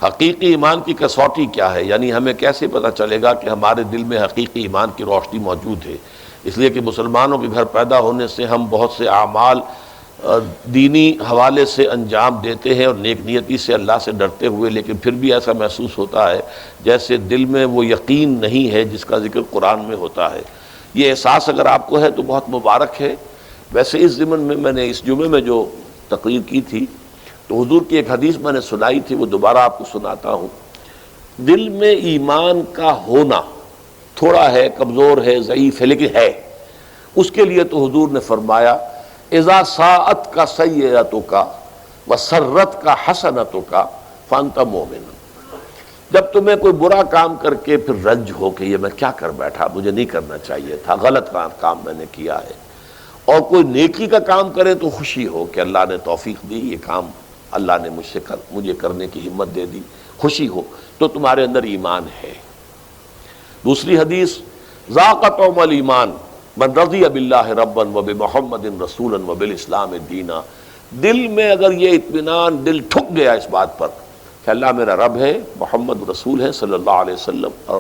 حقیقی ایمان کی کسوٹی کیا ہے، یعنی ہمیں کیسے پتہ چلے گا کہ ہمارے دل میں حقیقی ایمان کی روشنی موجود ہے؟ اس لیے کہ مسلمانوں کے گھر پیدا ہونے سے ہم بہت سے اعمال دینی حوالے سے انجام دیتے ہیں اور نیک نیتی سے اللہ سے ڈرتے ہوئے، لیکن پھر بھی ایسا محسوس ہوتا ہے جیسے دل میں وہ یقین نہیں ہے جس کا ذکر قرآن میں ہوتا ہے۔ یہ احساس اگر آپ کو ہے تو بہت مبارک ہے۔ ویسے اس ضمن میں نے اس جمعے میں جو تقریر کی تھی تو حضور کی ایک حدیث میں نے سنائی تھی، وہ دوبارہ آپ کو سناتا ہوں۔ دل میں ایمان کا ہونا تھوڑا ہے، کمزور ہے، ضعیف ہے، لیکن ہے۔ اس کے لیے تو حضور نے فرمایا اذا ساءت کا سیئتو کا وسرت کا حسنتو کا فانت مومن۔ جب تمہیں کوئی برا کام کر کے پھر رنج ہو کہ یہ میں کیا کر بیٹھا، مجھے نہیں کرنا چاہیے تھا، غلط کام میں نے کیا ہے، اور کوئی نیکی کا کام کرے تو خوشی ہو کہ اللہ نے توفیق دی، یہ کام اللہ نے مجھے کرنے کی ہمت دے دی، خوشی ہو، تو تمہارے اندر ایمان ہے۔ دوسری حدیث ذاق طعم الایمان من رضی باللہ ربا وبمحمد رسولا وبالاسلام دینا۔ دل میں اگر یہ اطمینان، دل ٹھک گیا اس بات پر کہ اللہ میرا رب ہے، محمد رسول ہے صلی اللہ علیہ وسلم،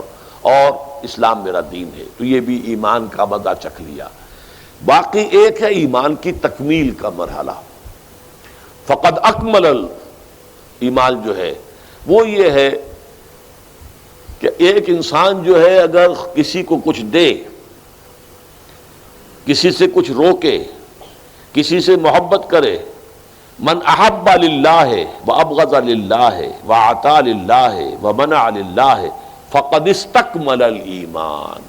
اور اسلام میرا دین ہے، تو یہ بھی ایمان کا مزہ چکھ لیا۔ باقی ایک ہے ایمان کی تکمیل کا مرحلہ، فقد اکمل ایمان جو ہے وہ یہ ہے کہ ایک انسان جو ہے اگر کسی کو کچھ دے، کسی سے کچھ روکے، کسی سے محبت کرے، من احب للہ وابغض للہ واعطى للہ ومنع للہ فقد استکمل الایمان۔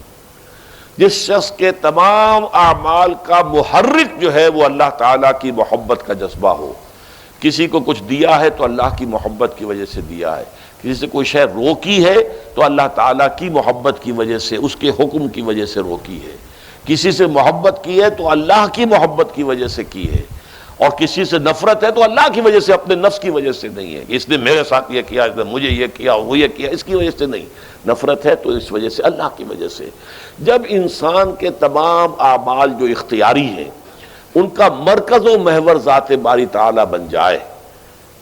جس شخص کے تمام اعمال کا محرک جو ہے وہ اللہ تعالیٰ کی محبت کا جذبہ ہو، کسی کو کچھ دیا ہے تو اللہ کی محبت کی وجہ سے دیا ہے، کسی سے کوئی شے روکی ہے تو اللہ تعالیٰ کی محبت کی وجہ سے، اس کے حکم کی وجہ سے روکی ہے، کسی سے محبت کی ہے تو اللہ کی محبت کی وجہ سے کی ہے، اور کسی سے نفرت ہے تو اللہ کی وجہ سے، اپنے نفس کی وجہ سے نہیں ہے، اس نے میرے ساتھ یہ کیا، اس نے مجھے یہ کیا، وہ یہ کیا، اس کی وجہ سے نہیں، نفرت ہے تو اس وجہ سے اللہ کی وجہ سے۔ جب انسان کے تمام اعمال جو اختیاری ہیں ان کا مرکز و محور ذات باری تعالیٰ بن جائے،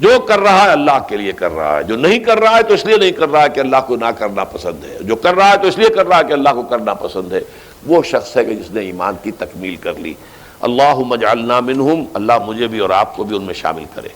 جو کر رہا ہے اللہ کے لیے کر رہا ہے، جو نہیں کر رہا ہے تو اس لیے نہیں کر رہا ہے کہ اللہ کو نہ کرنا پسند ہے، جو کر رہا ہے تو اس لیے کر رہا ہے کہ اللہ کو کرنا پسند ہے، وہ شخص ہے کہ جس نے ایمان کی تکمیل کر لی۔ اللہم اجعلنا منہم، اللہ مجھے بھی اور آپ کو بھی ان میں شامل کرے۔